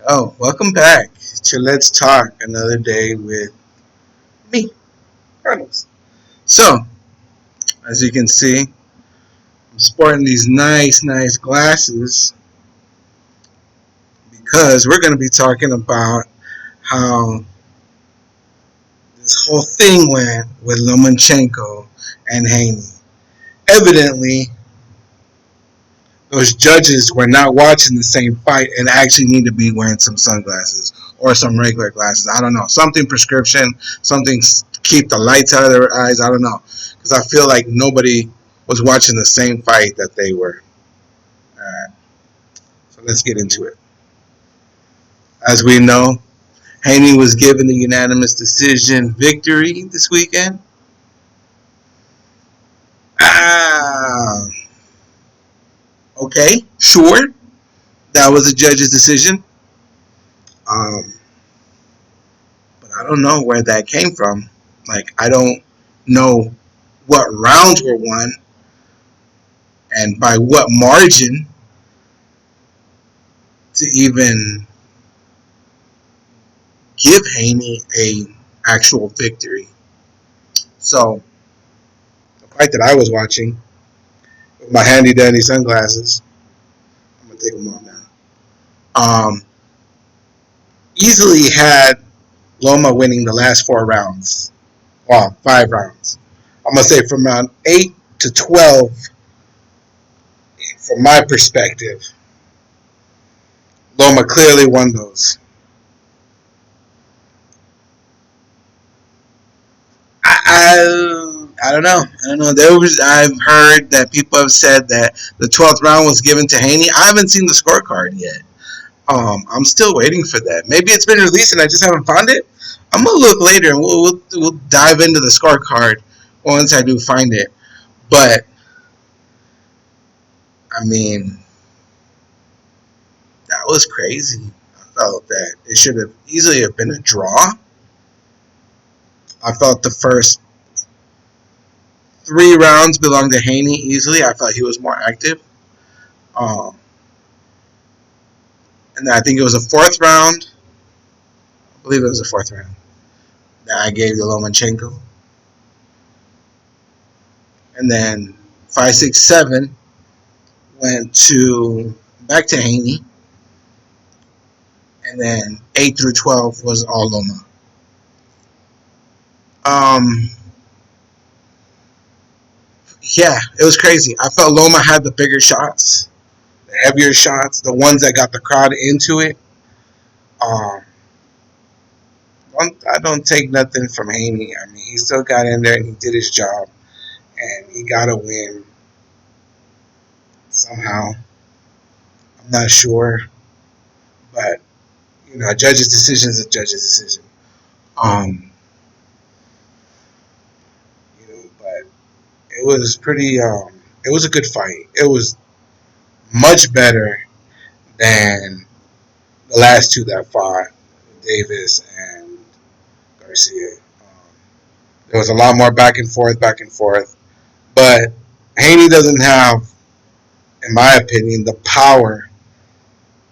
Oh, welcome back to Let's Talk another day with me, Carlos. So, as you can see, I'm sporting these nice glasses because we're going to be talking about how this whole thing went with Lomachenko and HAney. Evidently, those judges were not watching the same fight and actually need to be wearing some sunglasses or some regular glasses. I don't know. Something prescription, something keep the lights out of their eyes. I don't know. Because I feel like nobody was watching the same fight that they were. Alright, so let's get into it. As we know, Haney was given the unanimous decision victory this weekend. Ah, okay, sure. That was a judge's decision. Um, but I don't know where that came from. Like, I don't know what rounds were won and by what margin to even give Haney a actual victory. So the fight that I was watching with my handy dandy sunglasses, I'm gonna take them off now. Easily had Loma winning the last 4 rounds. Well, 5 rounds. I'm gonna say from round 8 to 12. From my perspective, Loma clearly won those. I don't know. I don't know. I've heard that people have said that the 12th round was given to Haney. I haven't seen the scorecard yet. I'm still waiting for that. Maybe it's been released and I just haven't found it. I'm gonna look later and we'll dive into the scorecard once I do find it. But I mean, that was crazy. I felt that it should have easily have been a draw. I felt the first 3 rounds belonged to Haney easily. I felt he was more active. Um, and I think it was a fourth round. I believe it was a fourth round that I gave to Lomachenko. And then 5, 6, 7 went to back to Haney. And then 8 through 12 was all Loma. Um, yeah, it was crazy. I felt Loma had the bigger shots, the heavier shots, the ones that got the crowd into it. Um, I don't take nothing from Haney. I mean, he still got in there and he did his job, and he got a win somehow. I'm not sure, but a judge's decision is a judge's decision. Um, but it was pretty. It was a good fight. It was much better than the last two that fought, Davis and Garcia. There was a lot more back and forth, back and forth. But Haney doesn't have, in my opinion, the power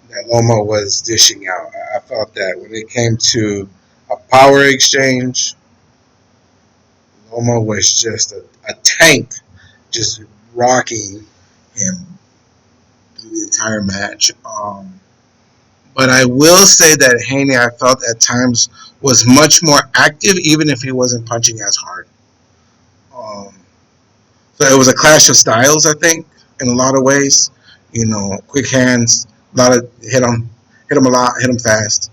that Loma was dishing out. I felt that when it came to a power exchange, Loma was just a tank, just rocking him through the entire match. But I will say that Haney, I felt at times, was much more active, even if he wasn't punching as hard. Um, so it was a clash of styles, I think, in a lot of ways. Quick hands, a lot of hit him a lot, hit him fast.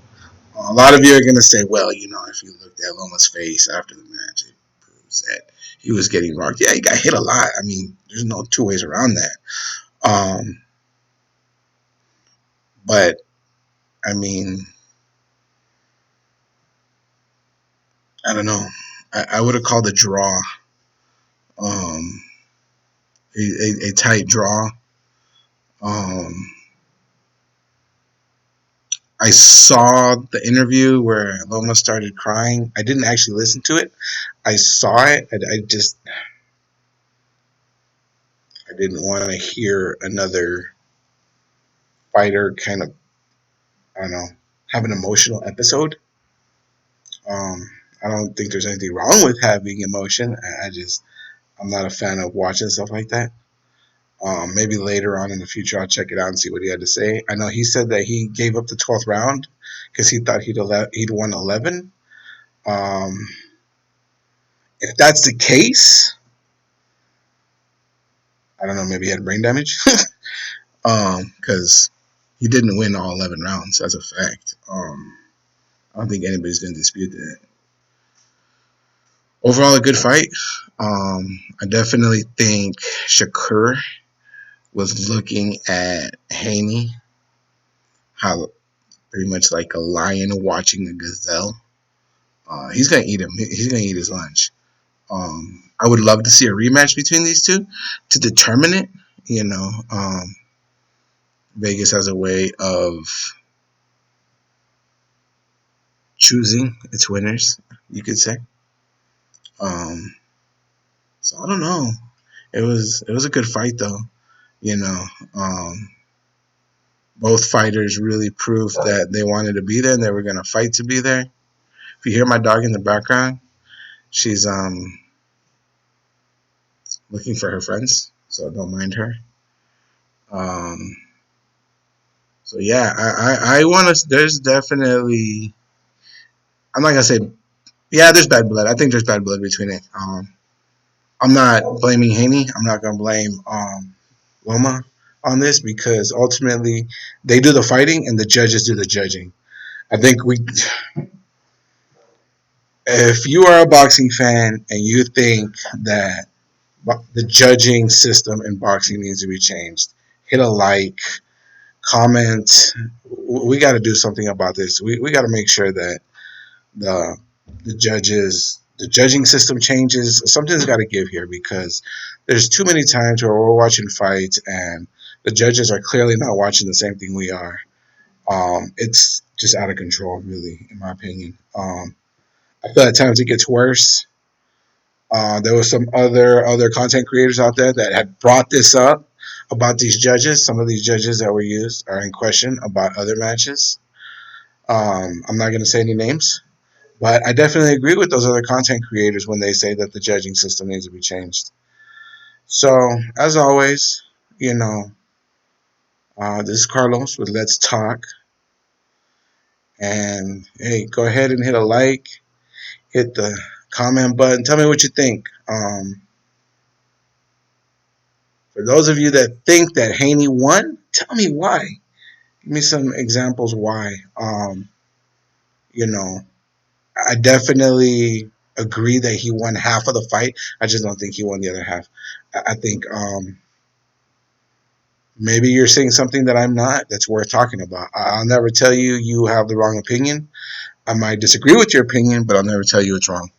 A lot of you are gonna say, well, if you looked at Loma's face after the match, it proves that he was getting rocked. Yeah, he got hit a lot. I mean, there's no two ways around that. Um, but I mean, I don't know. I would have called a draw, um, a tight draw. Um, I saw the interview where Loma started crying. I didn't actually listen to it. I saw it. I didn't want to hear another fighter kind of, I don't know. have an emotional episode. I don't think there's anything wrong with having emotion. I'm not a fan of watching stuff like that. Maybe later on in the future I'll check it out and see what he had to say. I know he said that he gave up the 12th round because he thought he'd won 11. Um, if that's the case, I don't know. Maybe he had brain damage. Because he didn't win all 11 rounds. That's a fact. I don't think anybody's going to dispute that. Overall, a good fight. I definitely think Shakur was looking at Haney, how pretty much like a lion watching a gazelle. He's gonna eat him. He's gonna eat his lunch. I would love to see a rematch between these two to determine it. You know, Vegas has a way of choosing its winners, you could say. So I don't know. It was a good fight though. You know, both fighters really proved that they wanted to be there and they were gonna fight to be there. If you hear my dog in the background, she's looking for her friends, so don't mind her. So yeah, I want to. There's definitely. I'm not gonna say. Yeah, there's bad blood. I think there's bad blood between it. I'm not blaming Haney. I'm not gonna blame Loma on this because ultimately they do the fighting and the judges do the judging. I think if you are a boxing fan and you think that the judging system in boxing needs to be changed, hit a like, comment. We got to do something about this. We got to make sure that the the judging system changes. Something's got to give here because there's too many times where we're watching fights and the judges are clearly not watching the same thing we are. It's just out of control, really, in my opinion. I feel at times it gets worse. There was some other content creators out there that had brought this up about these judges. Some of these judges that were used are in question about other matches. I'm not going to say any names, but I definitely agree with those other content creators when they say that the judging system needs to be changed. So, as always, you know, this is Carlos with Let's Talk. And hey, go ahead and hit a like, hit the comment button. Tell me what you think. For those of you that think that Haney won, tell me why. Give me some examples why. You know, I definitely agree that he won half of the fight. I just don't think he won the other half. I think maybe you're saying something that I'm not that's worth talking about. I'll never tell you you have the wrong opinion. I might disagree with your opinion, but I'll never tell you it's wrong.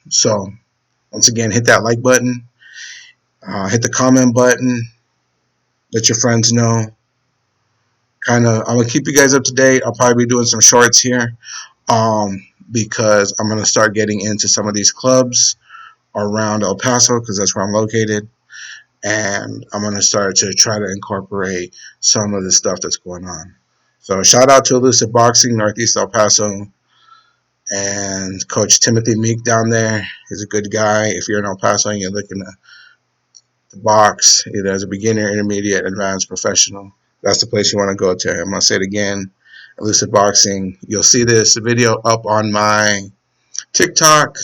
So, once again, hit that like button. Hit the comment button. Let your friends know. I'm going to keep you guys up to date. I'll probably be doing some shorts here because I'm going to start getting into some of these clubs around El Paso because that's where I'm located. And I'm going to start to try to incorporate some of the stuff that's going on. So shout out to Elusive Boxing, Northeast El Paso, and Coach Timothy Meek down there. He's a good guy. If you're in El Paso and you're looking to box, either as a beginner, intermediate, advanced, professional, that's the place you want to go to. I'm going to say it again, Elusive Boxing. You'll see this video up on my TikTok.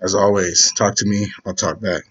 As always, talk to me. I'll talk back.